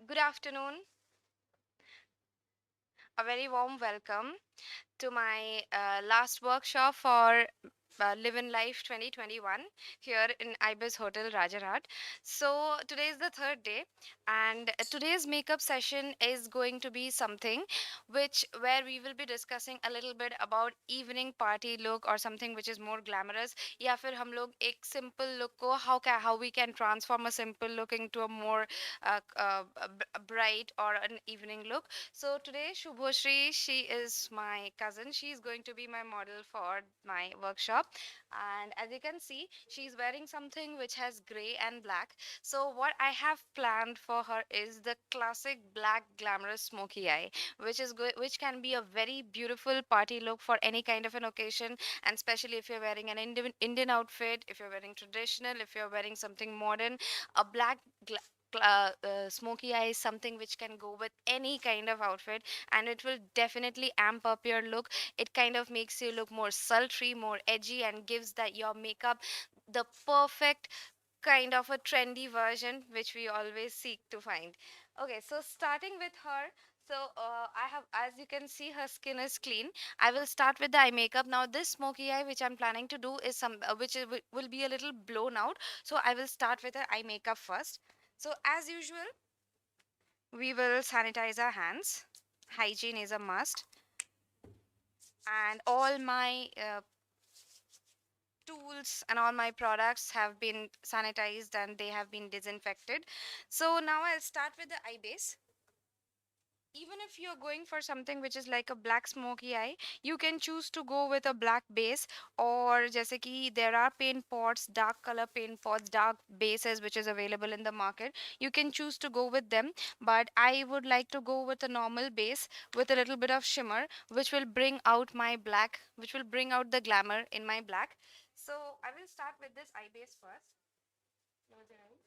Good afternoon. A very warm welcome to my last workshop for Live in Life 2021 here in Ibis Hotel Rajarat. So today is the third day, and today's makeup session is going to be something which where we will be discussing a little bit about evening party look or something which is more glamorous. या फिर हम लोग एक simple look को how we can transform a simple look into a more bright or an evening look. So today, Shubhoshri, she is my cousin. She's going to be my model for my workshop. And as you can see, she's wearing something which has gray and black. So what I have planned for her is the classic black glamorous smoky eye, which can be a very beautiful party look for any kind of an occasion, and especially if you're wearing an Indian outfit, if you're wearing traditional, if you're wearing something modern, a black smoky eye is something which can go with any kind of outfit, and it will definitely amp up your look. It kind of makes you look more sultry, more edgy, and gives that your makeup the perfect kind of a trendy version which we always seek to find. Okay, so starting with her. So I have, as you can see, her skin is clean. I will start with the eye makeup. Now this smoky eye which I'm planning to do is will be a little blown out. So I will start with her eye makeup first. So as usual, we will sanitize our hands. Hygiene is a must. And all my tools and all my products have been sanitized and they have been disinfected. So now I'll start with the eye base. Even if you're going for something which is like a black smoky eye, you can choose to go with a black base, or जैसे कि there are paint pots, dark color paint pots, dark bases which is available in the market. You can choose to go with them, but I would like to go with a normal base with a little bit of shimmer, which will bring out my black, which will bring out the glamour in my black. So I will start with this eye base first. Close your eyes.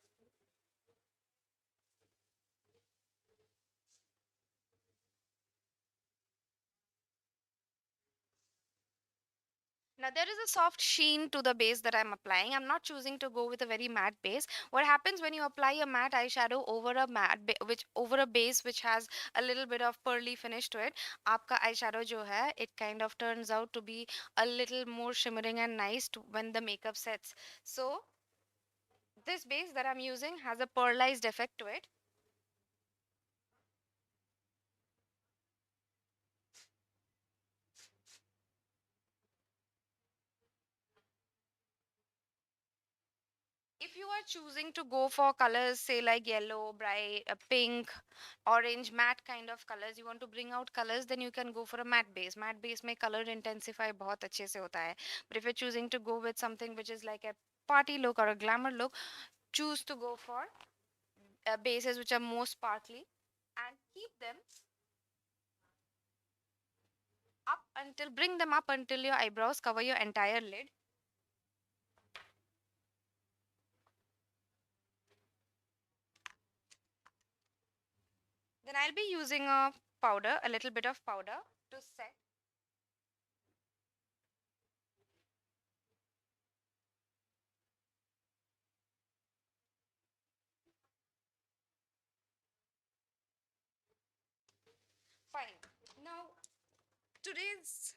Now there is a soft sheen to the base that I'm applying. I'm not choosing to go with a very matte base. What happens when you apply a matte eyeshadow over a which over a base which has a little bit of pearly finish to it, आपका eyeshadow जो है, it kind of turns out to be a little more shimmering and nice when the makeup sets. So this base that I'm using has a pearlized effect to it. If you are choosing to go for colors, say like yellow, bright, pink, orange, matte kind of colors, you want to bring out colors, then you can go for a matte base. Matte base में color intensify बहुत अच्छे से होता है. But if you're choosing to go with something which is like a party look or a glamour look, choose to go for bases which are more sparkly and keep them bring them up until your eyebrows cover your entire lid. Then I'll be using a powder, a little bit of powder to set. Fine. Now, today's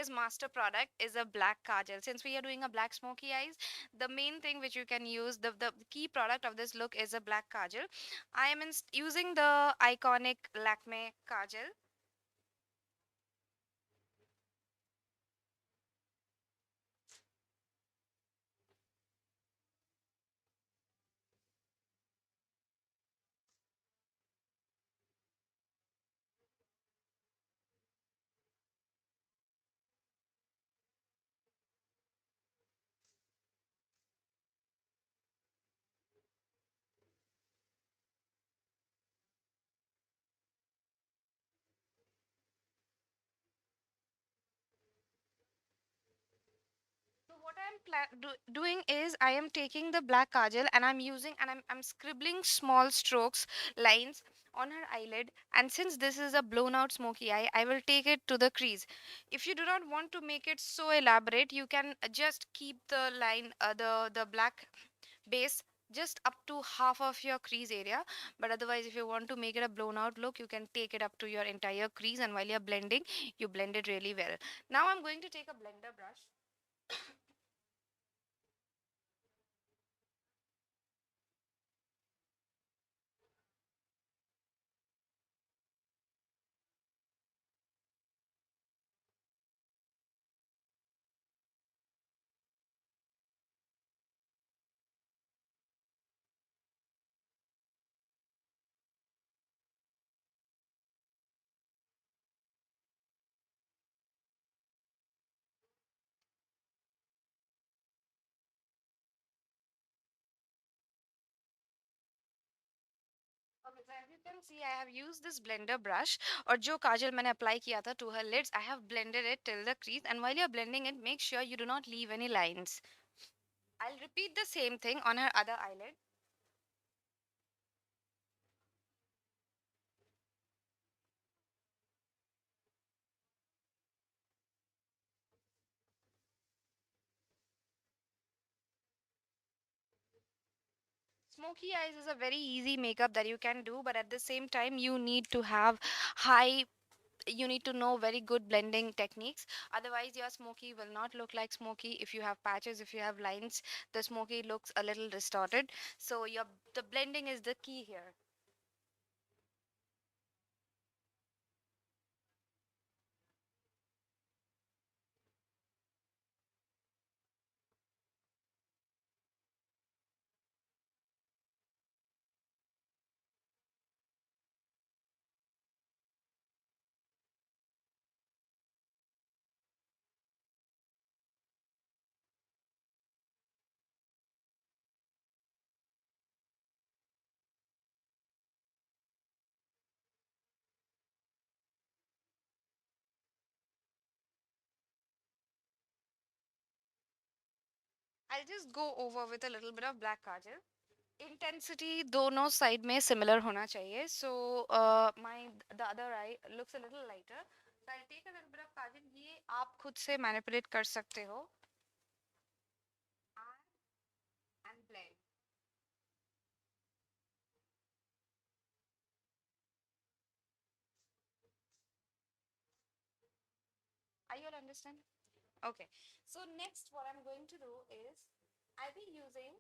master product is a black kajal. Since we are doing a black smoky eyes, the main thing which you can use, the key product of this look is a black kajal. I am using the iconic Lakme kajal. So what doing is I am taking the black kajal and I'm scribbling small strokes, lines on her eyelid. And since this is a blown out smoky eye, I will take it to the crease. If you do not want to make it so elaborate, you can just keep the line, the black base just up to half of your crease area. But otherwise, if you want to make it a blown out look, you can take it up to your entire crease, and while you're blending, you blend it really well. Now I'm going to take a blender brush. Okay, so as you can see, I have used this blender brush, और जो काजल मैंने apply किया था to her lids, I have blended it till the crease. And while you're blending it, make sure you do not leave any lines. I'll repeat the same thing on her other eyelid. Smoky eyes is a very easy makeup that you can do, but at the same time, you need to have high, you need to know very good blending techniques. Otherwise, your smoky will not look like smoky. If you have patches, if you have lines, the smoky looks a little distorted. So your the blending is the key here. I'll just go over with a little bit of black kajal. Intensity दोनों side में similar होना चाहिए. So my the other eye looks a little lighter. So I'll take a little bit of kajal. ये आप खुद से manipulate कर सकते हो. And blend. Are you all understand? Okay. So next, what I'm going to do is I'll be using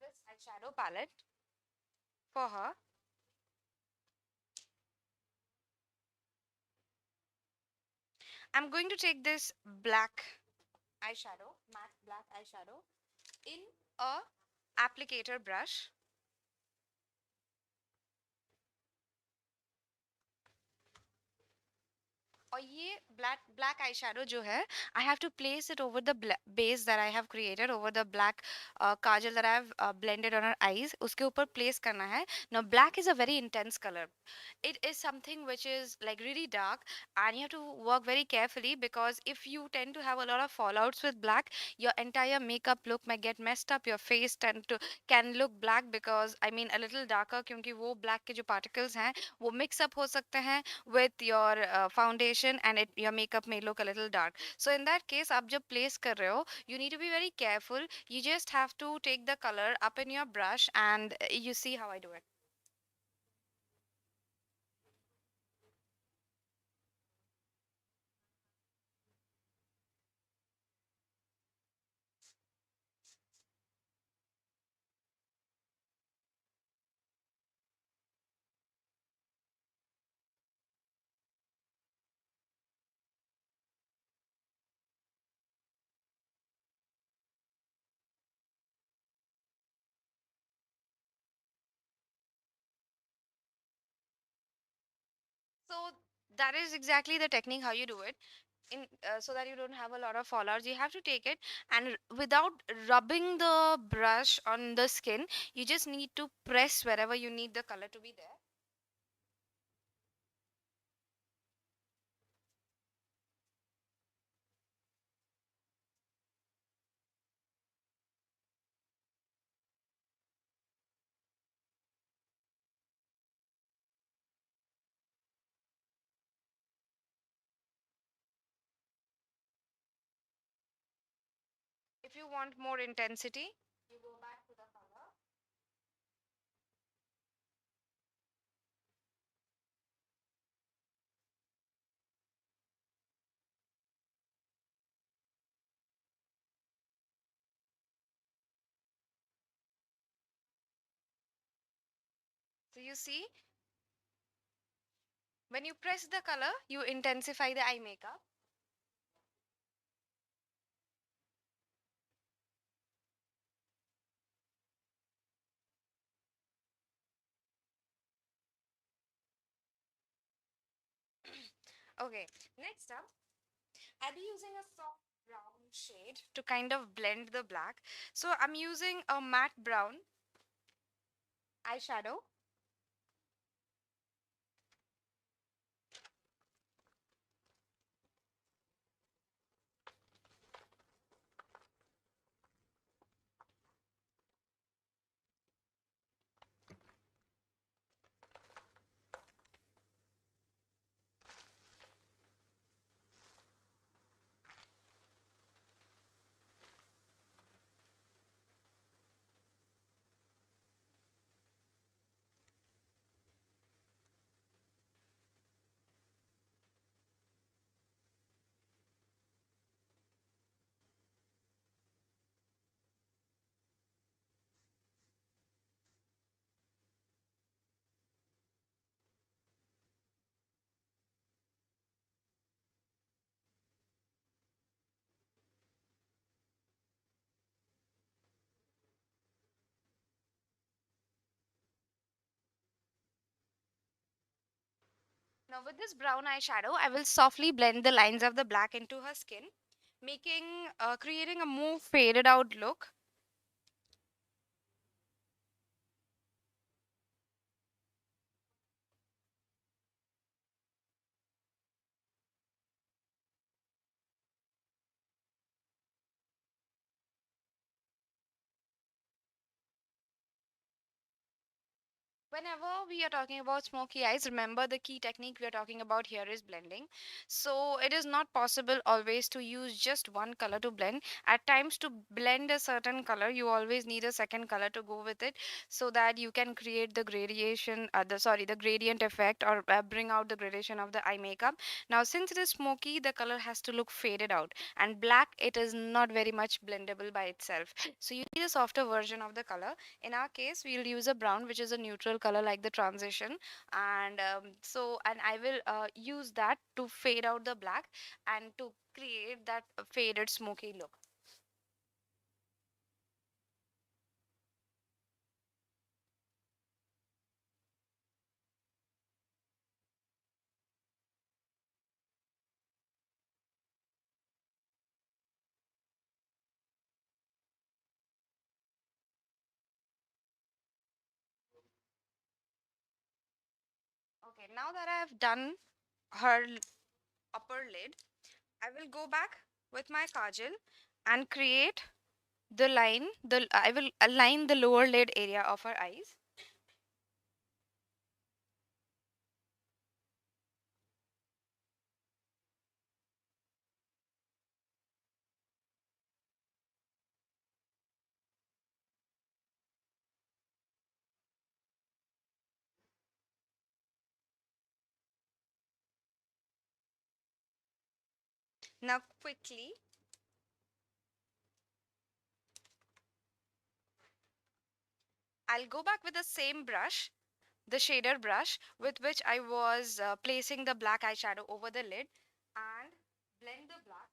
this eyeshadow palette for her. I'm going to take this black eyeshadow, matte black eyeshadow, in a applicator brush. और ये black eyeshadow जो है, I have to place it over the base that I have created, over the black kajal that I have blended on her eyes. उसके ऊपर place करना है. Now black is a very intense color. It is something which is like really dark, and you have to work very carefully, because if you tend to have a lot of fallouts with black, your entire makeup look might get messed up. Your face tend to can look black, because I mean a little darker, क्योंकि वो black के जो particles हैं वो mix up हो सकते हैं with your foundation, and your makeup may look a little dark. So in that case, आप जब place कर रहे हो, you need to be very careful. You just have to take the color up in your brush, and you see how I do it. So that is exactly the technique how you do it. In so that you don't have a lot of fallouts, you have to take it, and without rubbing the brush on the skin, you just need to press wherever you need the color to be there. If you want more intensity, So you see, when you press the color, you intensify the eye makeup. Okay, next up, I'll be using a soft brown shade to kind of blend the black. So I'm using a matte brown eyeshadow. Now with this brown eyeshadow, I will softly blend the lines of the black into her skin, creating a more faded out look. Whenever we are talking about smoky eyes, remember the key technique we are talking about here is blending. So it is not possible always to use just one color to blend. At times, to blend a certain color, you always need a second color to go with it, so that you can create the the gradient effect, or bring out the gradation of the eye makeup. Now, since it is smoky, the color has to look faded out, and black, it is not very much blendable by itself. So you need a softer version of the color. In our case, we'll use a brown, which is a neutral color like the transition. And I will use that to fade out the black and to create that faded smoky look. Okay, now that I have done her upper lid, I will go back with my kajal and create I will align the lower lid area of her eyes. Now quickly, I'll go back with the same brush, the shader brush with which I was placing the black eyeshadow over the lid, and blend the black.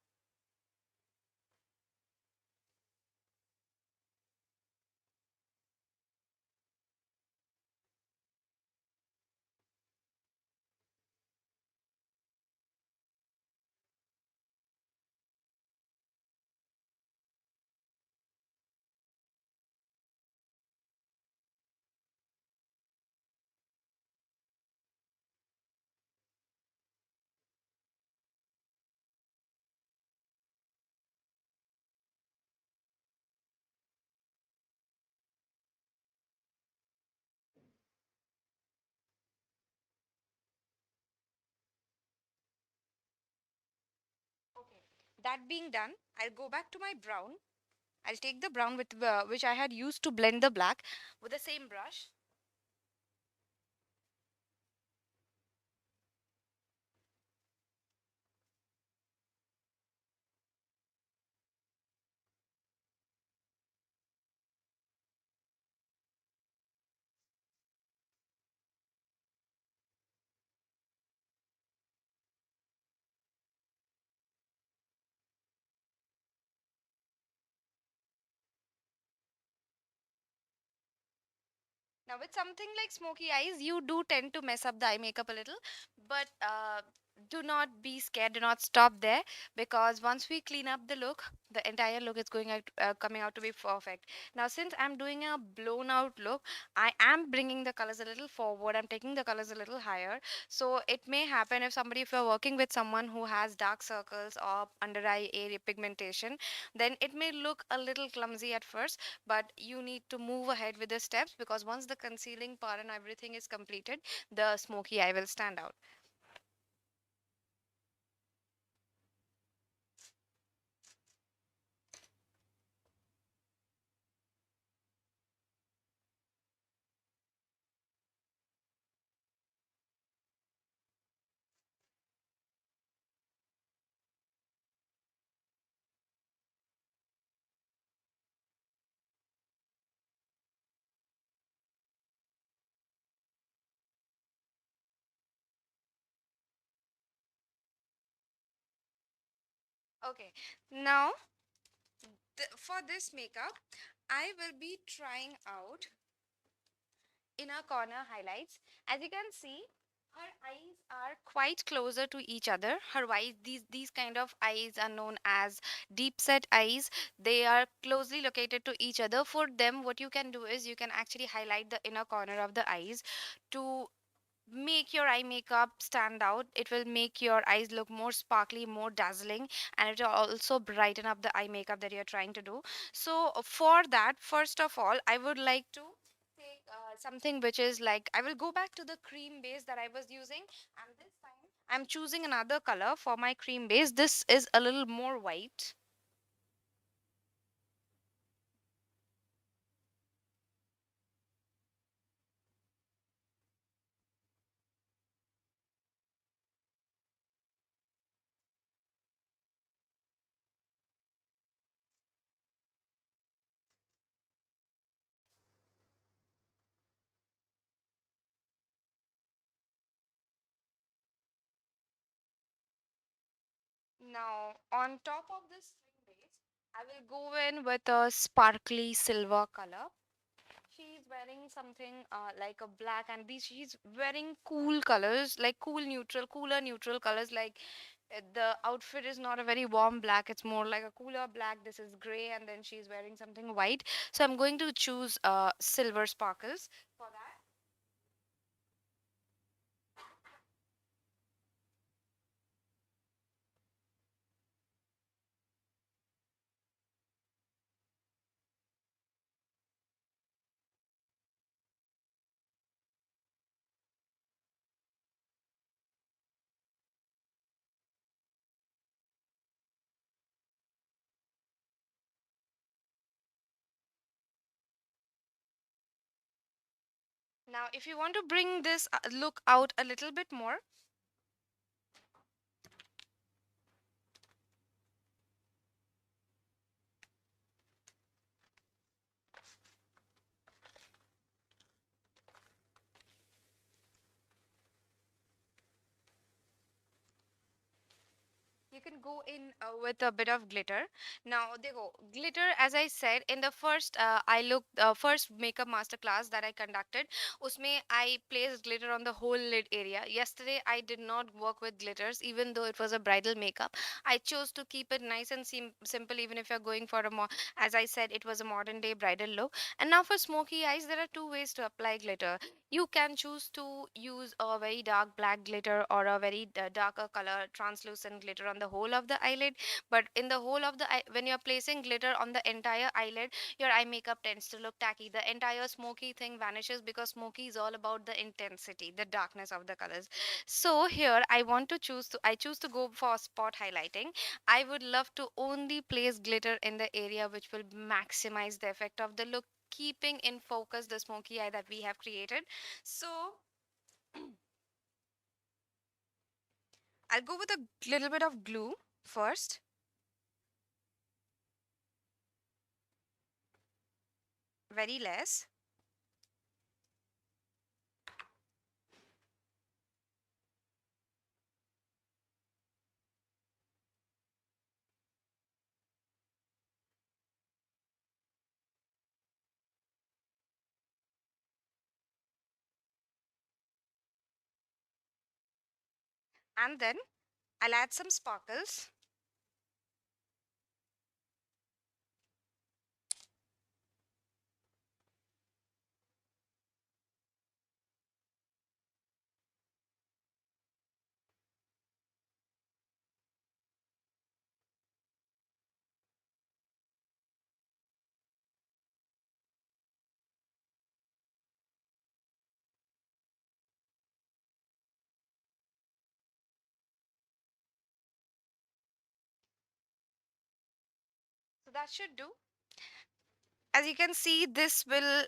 Okay. That being done, I'll go back to my brown. I'll take the brown with which I had used to blend the black with the same brush. Now, with something like smoky eyes, you do tend to mess up the eye makeup a little, but do not be scared. Do not stop there, because once we clean up the look, the entire look is going out, coming out to be perfect. Now, since I'm doing a blown out look, I am bringing the colors a little forward. I'm taking the colors a little higher. So it may happen if you're working with someone who has dark circles or under eye area pigmentation, then it may look a little clumsy at first, but you need to move ahead with the steps, because once the concealing part and everything is completed, the smoky eye will stand out. Okay, now for this makeup, I will be trying out inner corner highlights. As you can see, her eyes are quite closer to each other. Her eyes, these kind of eyes are known as deep set eyes. They are closely located to each other. For them, what you can do is you can actually highlight the inner corner of the eyes to make your eye makeup stand out. It will make your eyes look more sparkly, more dazzling, and it will also brighten up the eye makeup that you're trying to do. So, for that, first of all, I would like to take something which is like, I will go back to the cream base that I was using, and this time I'm choosing another color for my cream base. This is a little more white. Now, on top of this cream base, I will go in with a sparkly silver color. She's wearing something like a black, and these she's wearing cool colors, like cooler neutral colors. Like the outfit is not a very warm black; it's more like a cooler black. This is gray, and then she's wearing something white. So I'm going to choose silver sparkles for that. Now, if you want to bring this look out a little bit more, you can go in with a bit of glitter. Now they go glitter. As I said in the first makeup master class that I conducted, usme I placed glitter on the whole lid area. Yesterday I did not work with glitters, even though it was a bridal makeup. I chose to keep it nice and simple, even if you're going for as I said, it was a modern day bridal look. And now for smoky eyes, there are two ways to apply glitter. You can choose to use a very dark black glitter or a very darker color translucent glitter on the whole of the eyelid. But in the whole of the eye, when you're placing glitter on the entire eyelid, your eye makeup tends to look tacky. The entire smoky thing vanishes, because smoky is all about the intensity, the darkness of the colors. So here I choose to go for spot highlighting. I would love to only place glitter in the area which will maximize the effect of the look, keeping in focus the smoky eye that we have created. So I'll go with a little bit of glue first, very less. And then I'll add some sparkles. So that should do. As you can see, this will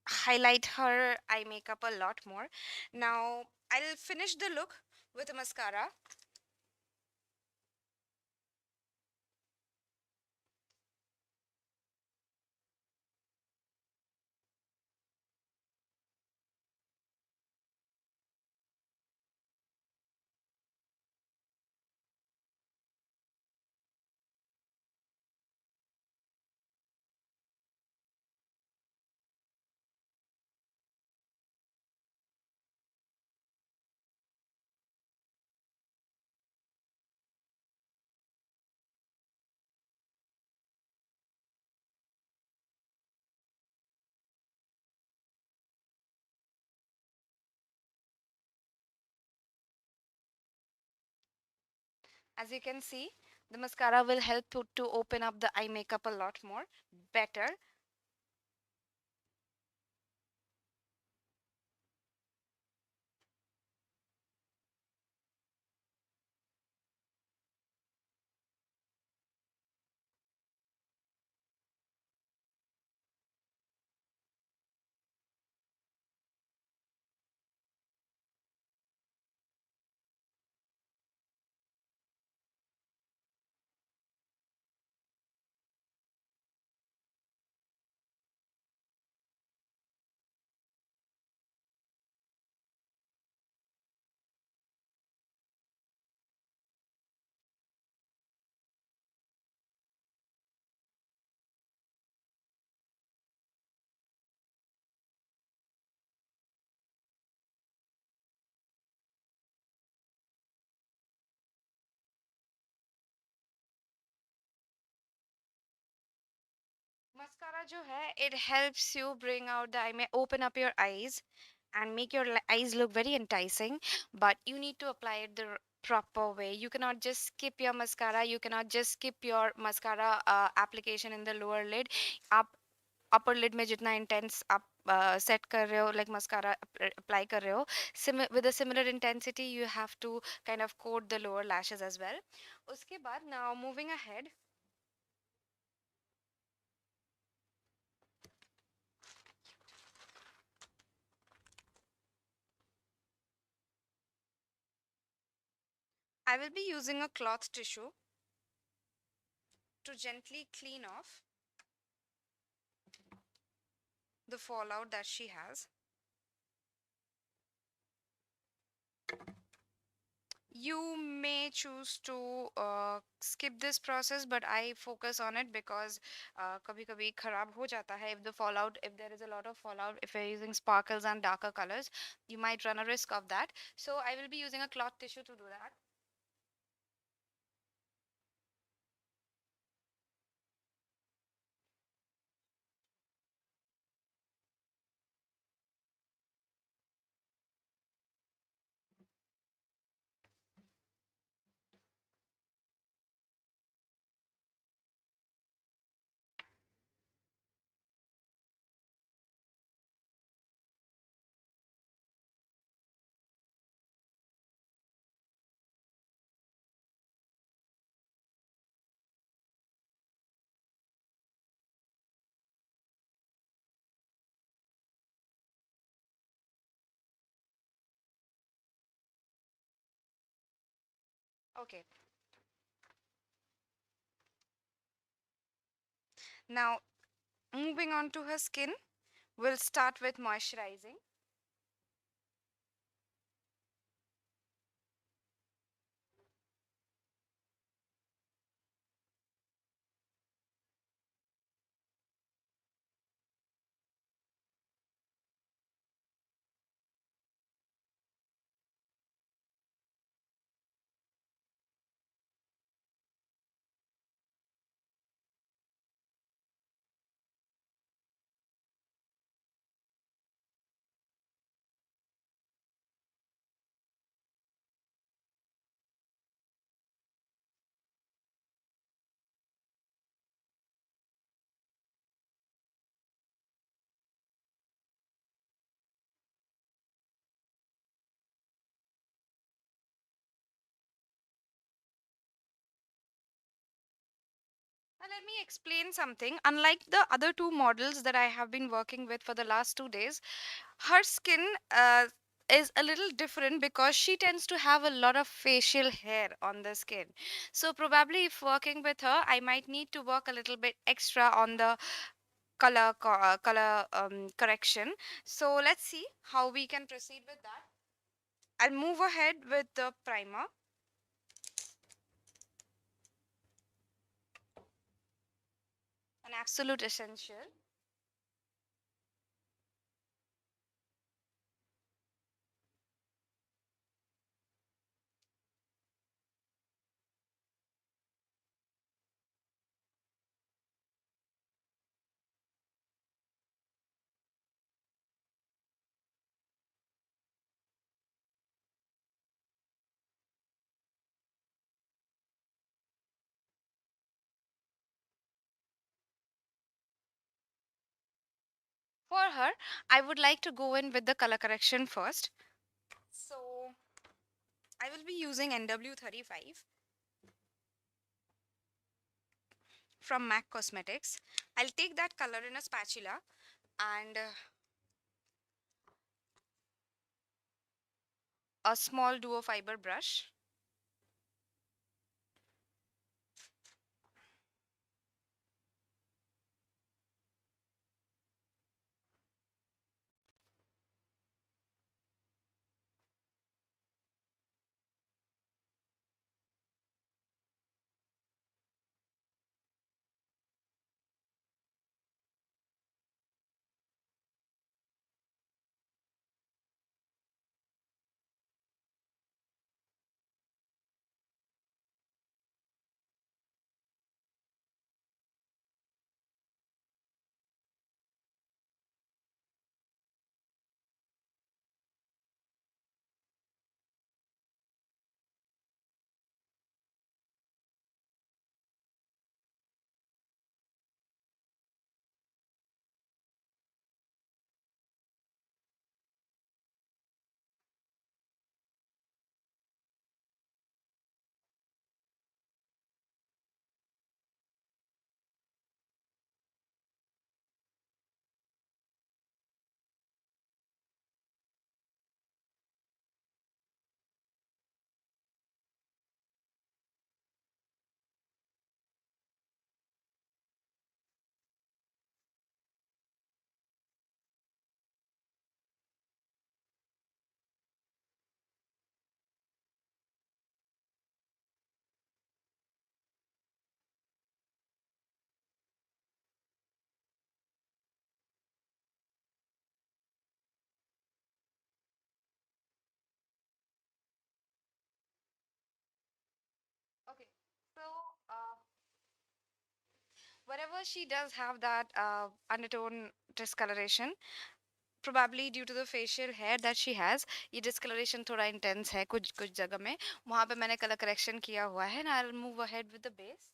highlight her eye makeup a lot more. Now I'll finish the look with a mascara. As you can see, the mascara will help to open up the eye makeup a lot more better. Mascara जो है, it helps you bring out the eye, open up your eyes and make your eyes look very enticing. But you need to apply it the proper way. You cannot just skip your mascara. You cannot just skip your mascara application in the lower lid. आप upper lid में जितना intense आप set कर रहे हो, like mascara apply कर रहे हो, with a similar intensity you have to kind of coat the lower lashes as well. उसके बाद, now moving ahead, I will be using a cloth tissue to gently clean off the fallout that she has. You may choose to skip this process, but I focus on it because कभी कभी खराब हो जाता है. If the fallout, if there is a lot of fallout, if you're using sparkles and darker colors, you might run a risk of that. So I will be using a cloth tissue to do that. Okay. Now moving on to her skin, we'll start with moisturizing. let me explain something. Unlike the other two models that I have been working with for the last 2 days, her skin is a little different because she tends to have a lot of facial hair on the skin. So probably if working with her, I might need to work a little bit extra on the color correction. So let's see how we can proceed with that. I'll move ahead with the primer, an absolute essential. For her, I would like to go in with the color correction first. So I will be using NW35 from MAC Cosmetics. I'll take that color in a spatula and a small duo fiber brush. Okay, so uh, wherever she does have that undertone discoloration, probably due to the facial hair that she has, ये discoloration थोड़ा intense है कुछ कुछ जगह में, वहाँ पे मैंने color correction किया हुआ है, and I'll move ahead with the base.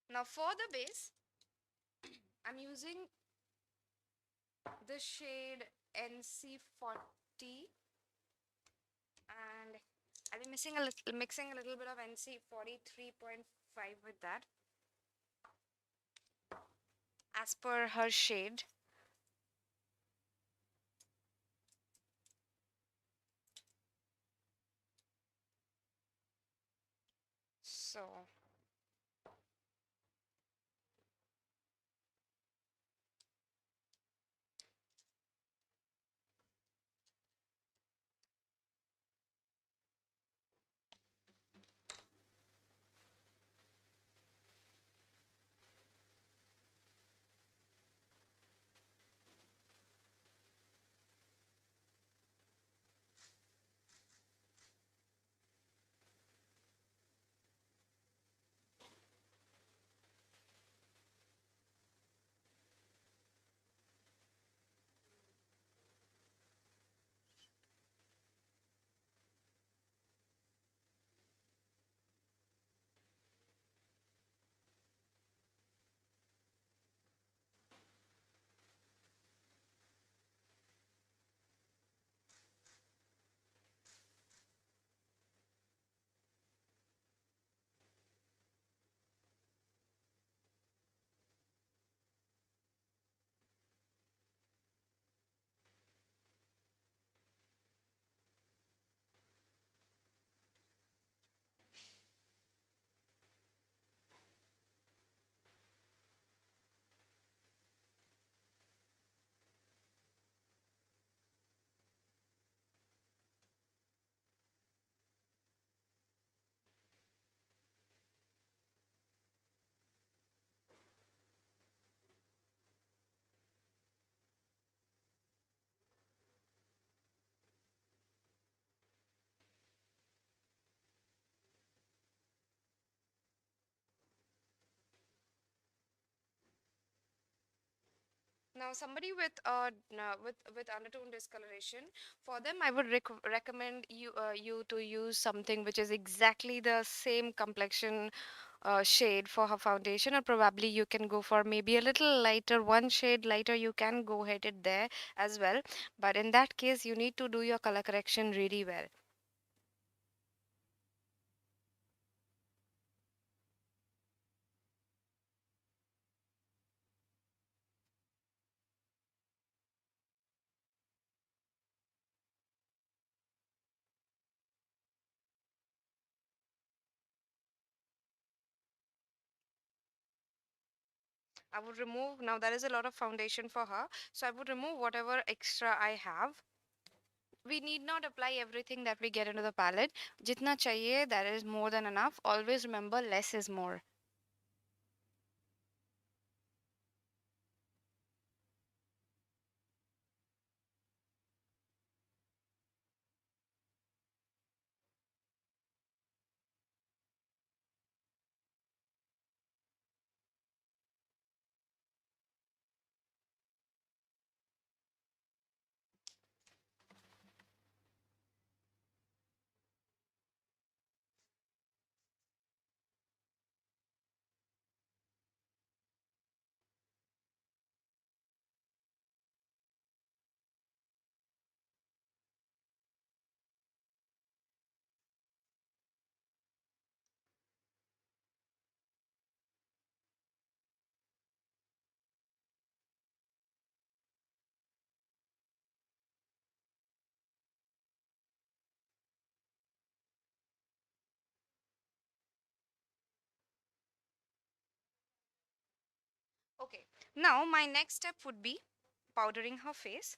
Now for the base, I'm using the shade NC40, and I'll be mixing a little bit of NC43.5 with that as per her shade. So Now, somebody with with undertone discoloration, for them, I would recommend you to use something which is exactly the same complexion shade for her foundation, or probably you can go for maybe a little lighter, one shade lighter. You can go ahead it there as well, but in that case, you need to do your color correction really well. I would remove, now there is a lot of foundation for her, so I would remove whatever extra I have. We need not apply everything that we get into the palette. Jitna chahiye, that is more than enough. Always remember, less is more. Okay, now my next step would be powdering her face.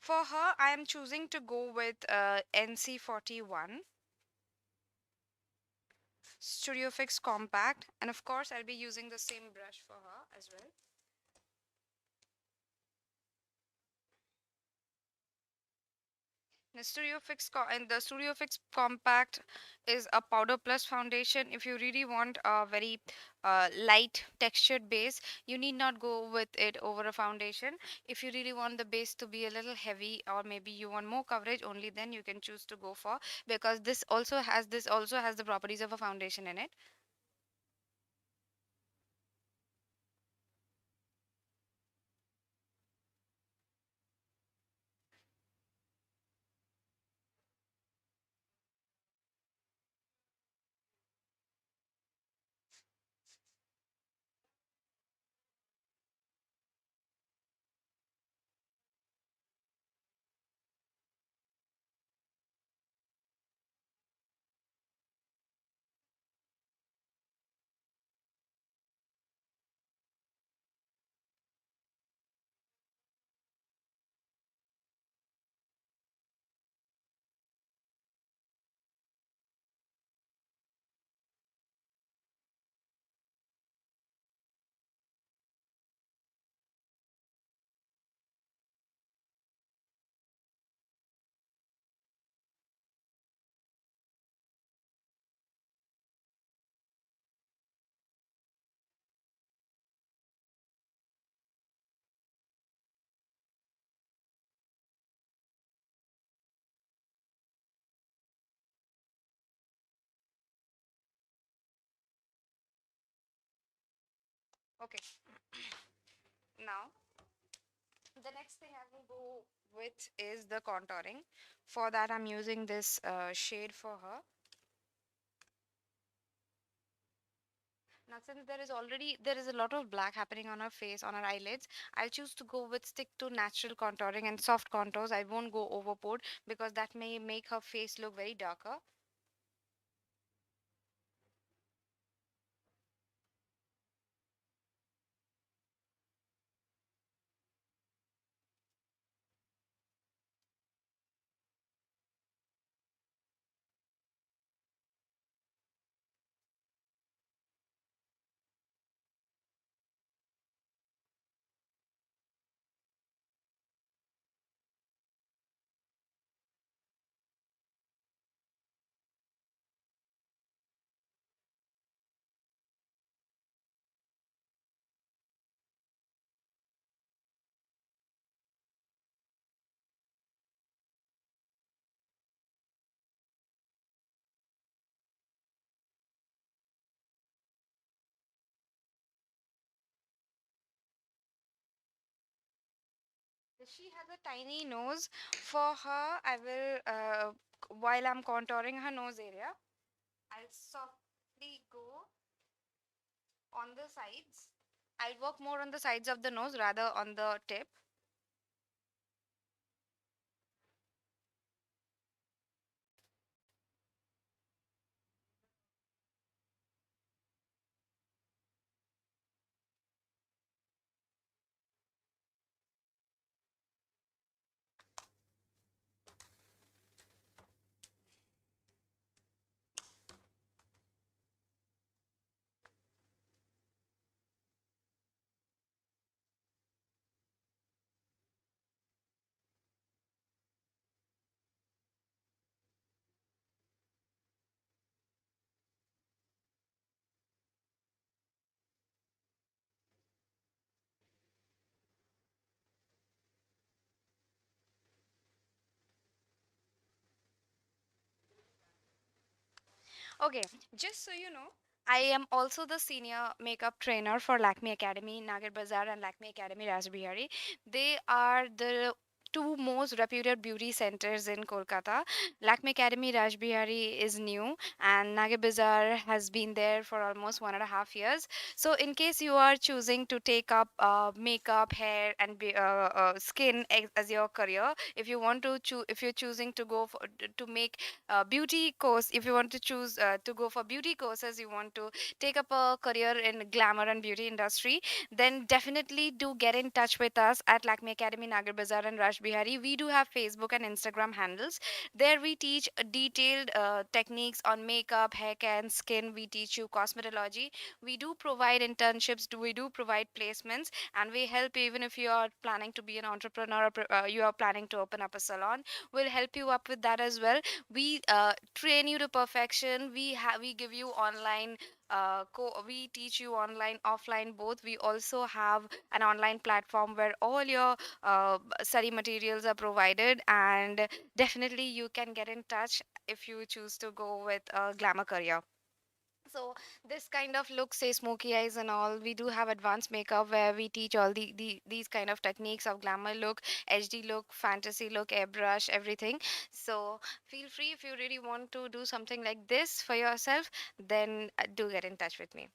For her, I am choosing to go with NC41 Studio Fix Compact, and of course, I'll be using the same brush for her as well. The Studio Fix Compact is a powder plus foundation. If you really want a very light textured base, you need not go with it over a foundation. If you really want the base to be a little heavy, or maybe you want more coverage, only then you can choose to go for, because this also has the properties of a foundation in it. Okay, now the next thing I will go with is the contouring. For that, I'm using this shade for her. Now, since there is a lot of black happening on her face, on her eyelids, I'll choose to go with stick to natural contouring and soft contours. I won't go overboard because that may make her face look very darker. She has a tiny nose. For her, I will, while I'm contouring her nose area, I'll softly go on the sides. I'll work more on the sides of the nose rather on the tip. Okay, just so you know, I am also the senior makeup trainer for Lakme Academy, Nagar Bazaar, and Lakme Academy, Rajbihari. They are the two most reputed beauty centers in Kolkata. Lakme Academy, Rajbihari is new, and Nagar Bazaar has been there for almost 1.5 years. So, in case you are choosing to take up makeup, hair, and skin as your career, if you want to choose, if you're choosing to go for to make beauty course, if you want to choose to go for beauty courses, you want to take up a career in glamour and beauty industry, then definitely do get in touch with us at Lakme Academy, Nagar Bazaar, and Raj Bihari. We do have Facebook and Instagram handles. There we teach detailed techniques on makeup, hair care, and skin. We teach you cosmetology. We do provide internships, we do provide placements, and we help you even if you are planning to be an entrepreneur, or you are planning to open up a salon. We'll help you up with that as well. We train you to perfection. We give you online, we teach you online, offline both. We also have an online platform where all your study materials are provided, and definitely you can get in touch if you choose to go with a glamour career. So this kind of look, say smoky eyes and all, we do have advanced makeup where we teach all these kind of techniques of glamour look, HD look, fantasy look, airbrush, everything. So feel free, if you really want to do something like this for yourself, then do get in touch with me.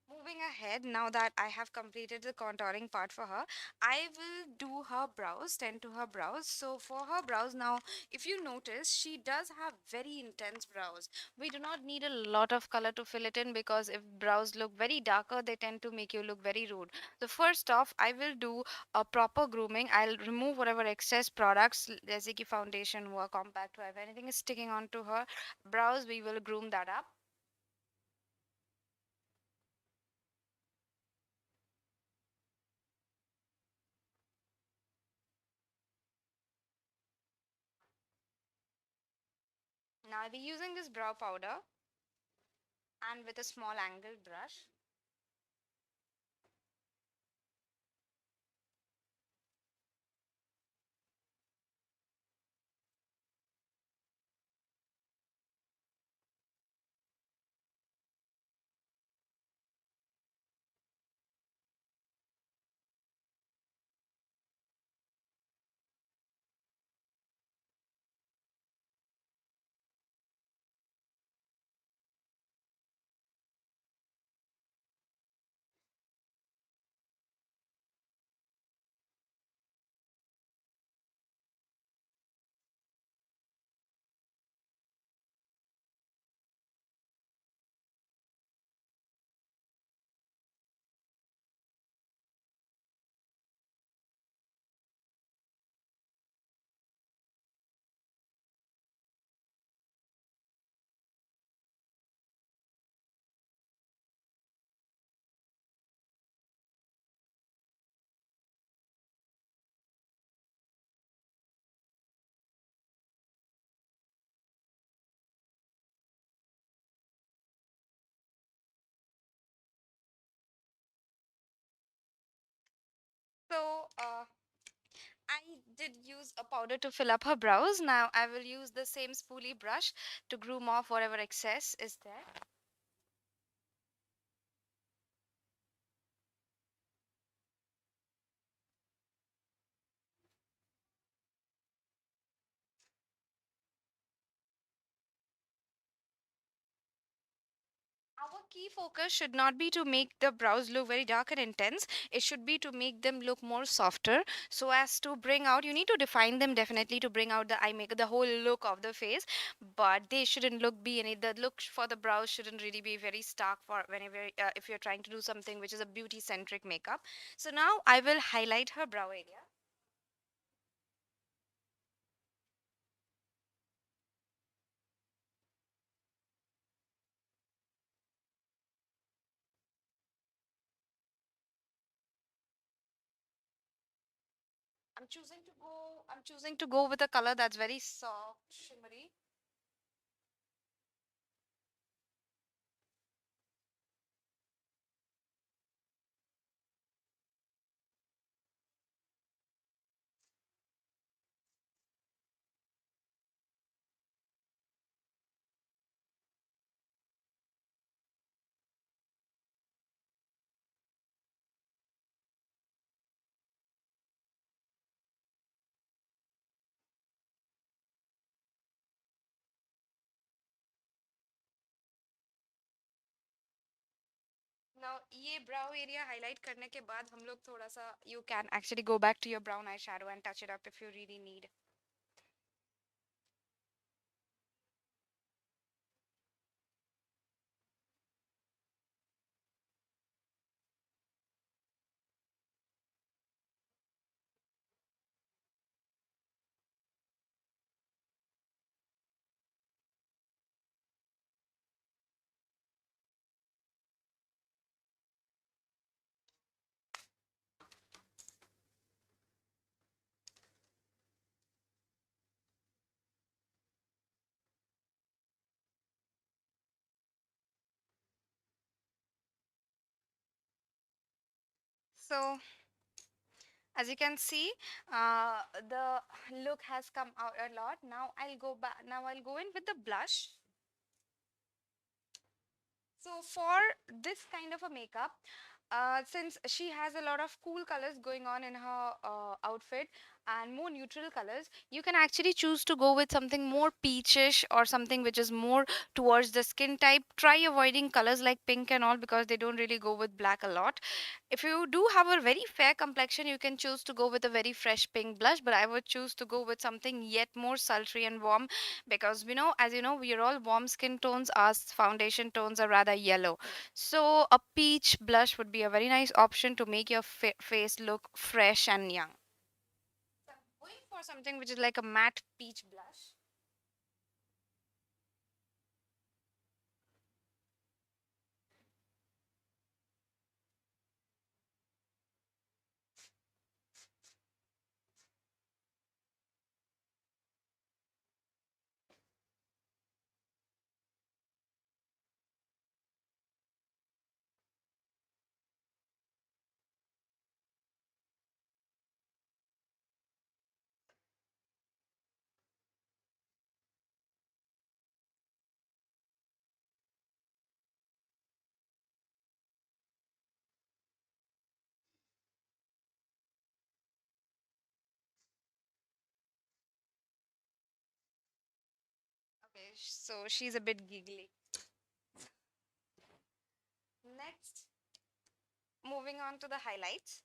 Moving ahead, now that I have completed the contouring part for her, I will do her brows, tend to her brows. So for her brows now, if you notice, she does have very intense brows. We do not need a lot of color to fill it in, because if brows look very darker, they tend to make you look very rude. So first off, I will do a proper grooming. I'll remove whatever excess products, जैसे कि foundation हुआ, compact हुआ, if anything is sticking onto her brows, we will groom that up. Now I'll be using this brow powder, and with a small angled brush. So I did use a powder to fill up her brows. Now I will use the same spoolie brush to groom off whatever excess is there. key focus should not be to make the brows look very dark and intense. It should be to make them look more softer, so as to bring out, you need to define them definitely to bring out the eye makeup, the whole look of the face, but they shouldn't look be any, the look for the brows shouldn't really be very stark for whenever if you're trying to do something which is a beauty centric makeup. So now I will highlight her brow area. I'm choosing to go with a color that's very soft, shimmery. Now ये brow area highlight करने के बाद हम लोग थोड़ा सा, you can actually go back to your brown eyeshadow and touch it up if you really need. So as you can see, the look has come out a lot. Now I'll go back. Now I'll go in with the blush. So for this kind of a makeup, since she has a lot of cool colors going on in her outfit and more neutral colors, you can actually choose to go with something more peachish or something which is more towards the skin type. Try avoiding colors like pink and all because they don't really go with black a lot. If you do have a very fair complexion, you can choose to go with a very fresh pink blush, but I would choose to go with something yet more sultry and warm because we know, as you know, we are all warm skin tones. Our foundation tones are rather yellow. So a peach blush would be a very nice option to make your face look fresh and young. So I'm going for something which is like a matte peach blush. Okay, so she's a bit giggly. Next, moving on to the highlights.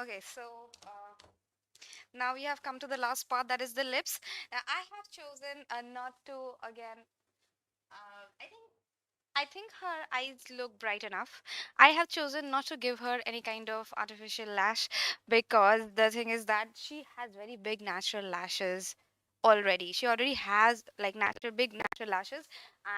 Okay, so now we have come to the last part, that is the lips. Now I have chosen not to again. I think I think her eyes look bright enough. I have chosen not to give her any kind of artificial lash because the thing is that she has very big natural lashes already. She already has like natural big natural lashes,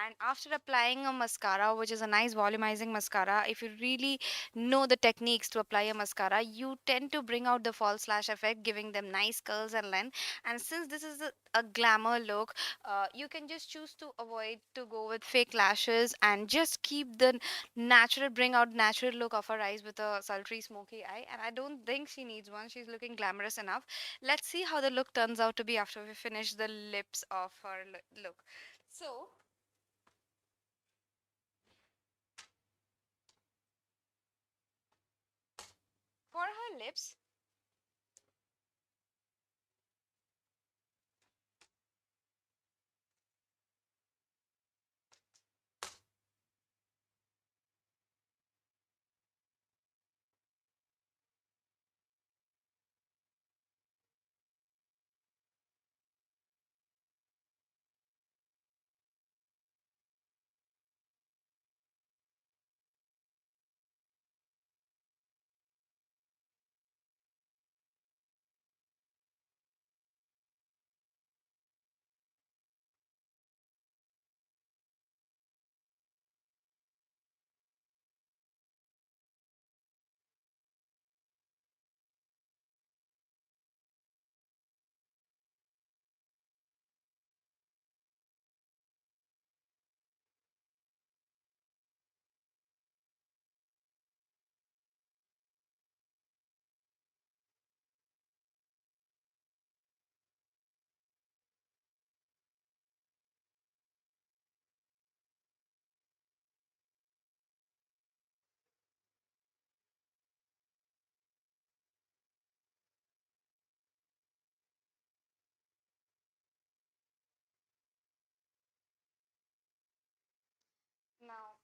and after applying a mascara, which is a nice volumizing mascara, if you really know the techniques to apply a mascara, you tend to bring out the false lash effect, giving them nice curls and length. And since this is a glamour look, you can just choose to avoid to go with fake lashes and just keep the natural bring out natural look of her eyes with a sultry smoky eye. And I don't think she needs one. She's looking glamorous enough. Let's see how the look turns out to be after we finish the lips of her look. So for her lips, now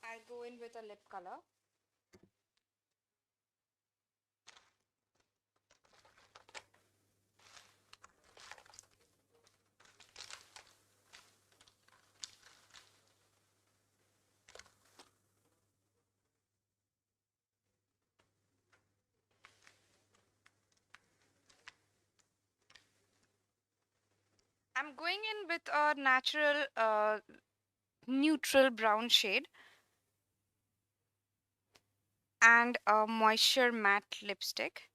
I'll go in with a lip color. I'm going in with a natural neutral brown shade and a moisture matte lipstick.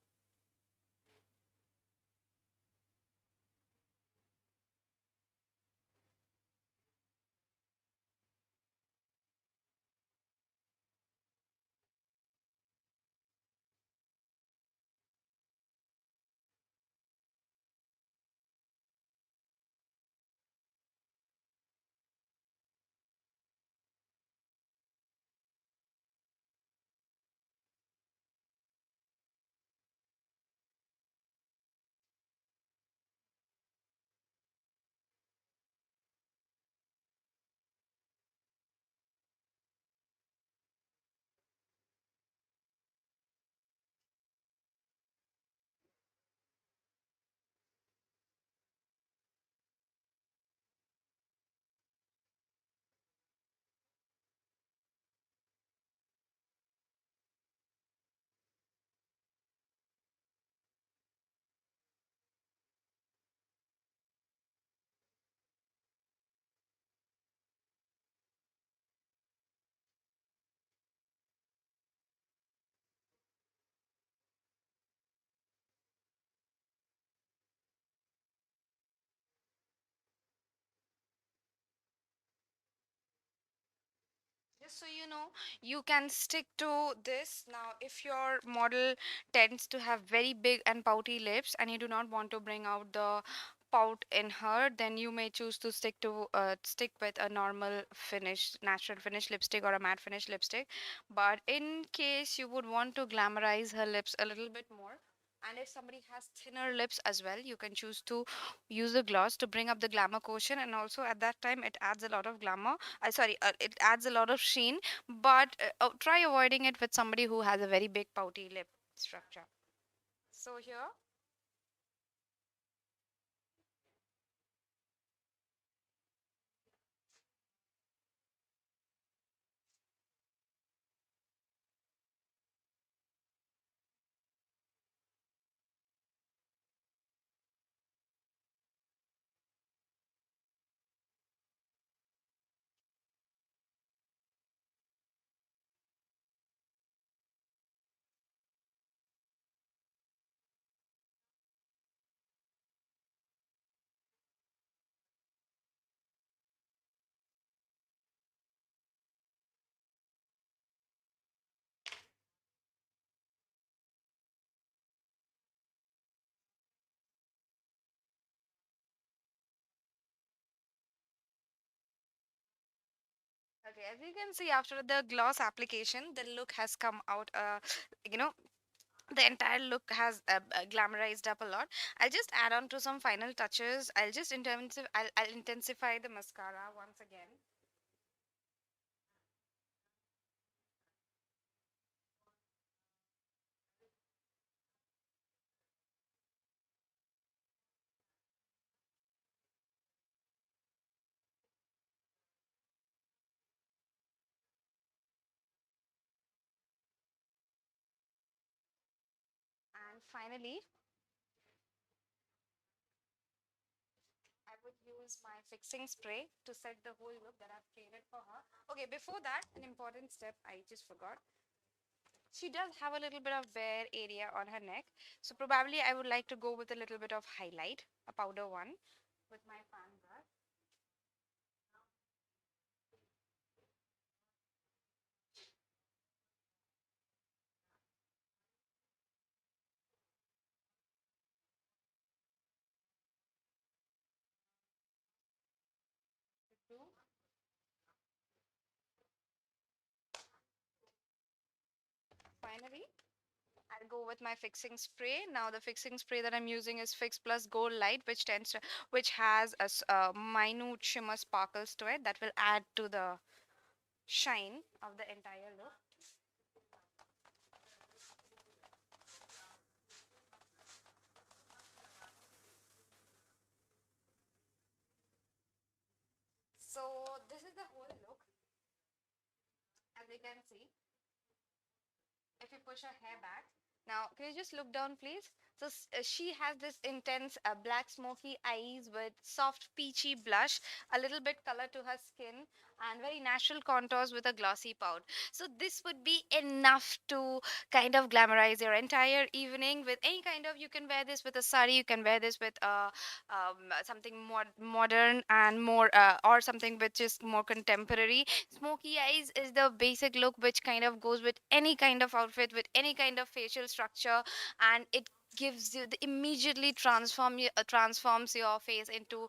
Just so you know, you can stick to this. Now, if your model tends to have very big and pouty lips and you do not want to bring out the pout in her, then you may choose to stick with a normal finish, natural finish lipstick or a matte finish lipstick. But in case you would want to glamorize her lips a little bit more, and if somebody has thinner lips as well, you can choose to use a gloss to bring up the glamour quotient, and also at that time it adds a lot of glamour. Sorry, it adds a lot of sheen, but try avoiding it with somebody who has a very big pouty lip structure. So here, As you can see, after the gloss application, the look has come out. You know, the entire look has glamorized up a lot. I'll just add on to some final touches. I'll intensify the mascara once again. And finally, I would use my fixing spray to set the whole look that I've created for her. Okay, before that, an important step I just forgot. She does have a little bit of bare area on her neck, so probably I would like to go with a little bit of highlight, a powder one, with my fan brush. Finally, I'll go with my fixing spray. Now the fixing spray that I'm using is Fix Plus Gold Light, which has a minute shimmer sparkles to it that will add to the shine of the entire look. So this is the whole look, as you can see. If you push her hair back. Now, can you just look down, please? So she has this intense black smoky eyes with soft peachy blush, a little bit color to her skin, and very natural contours with a glossy pout. So this would be enough to kind of glamorize your entire evening with any kind of. You can wear this with a sari, you can wear this with something more modern and more, or something which is more contemporary. Smoky eyes is the basic look which kind of goes with any kind of outfit, with any kind of facial structure, and it gives you the immediately transforms your face into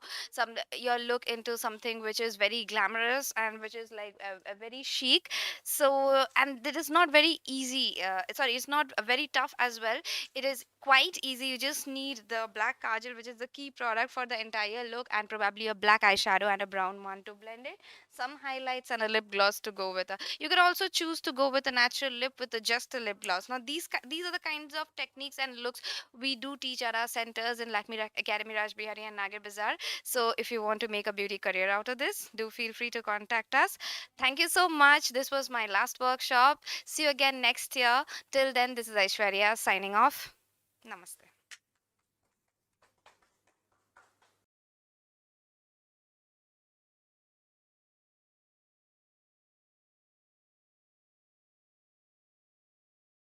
your look into something which is very glamorous and which is like a very chic. So and it is not very easy, sorry, it's not very tough as well. It is quite easy. You just need the black kajal, which is the key product for the entire look, and probably a black eyeshadow and a brown one to blend it, some highlights and a lip gloss to go with it. You can also choose to go with a natural lip with just a lip gloss. Now these are the kinds of techniques and looks we do teach at our centers in Academy, Rajbihari and Nagar Bazaar. So if you want to make a beauty career out of this, do feel free to contact us. Thank you so much. This was my last workshop. See you again next year. Till then, this is Aishwarya signing off. Namaste.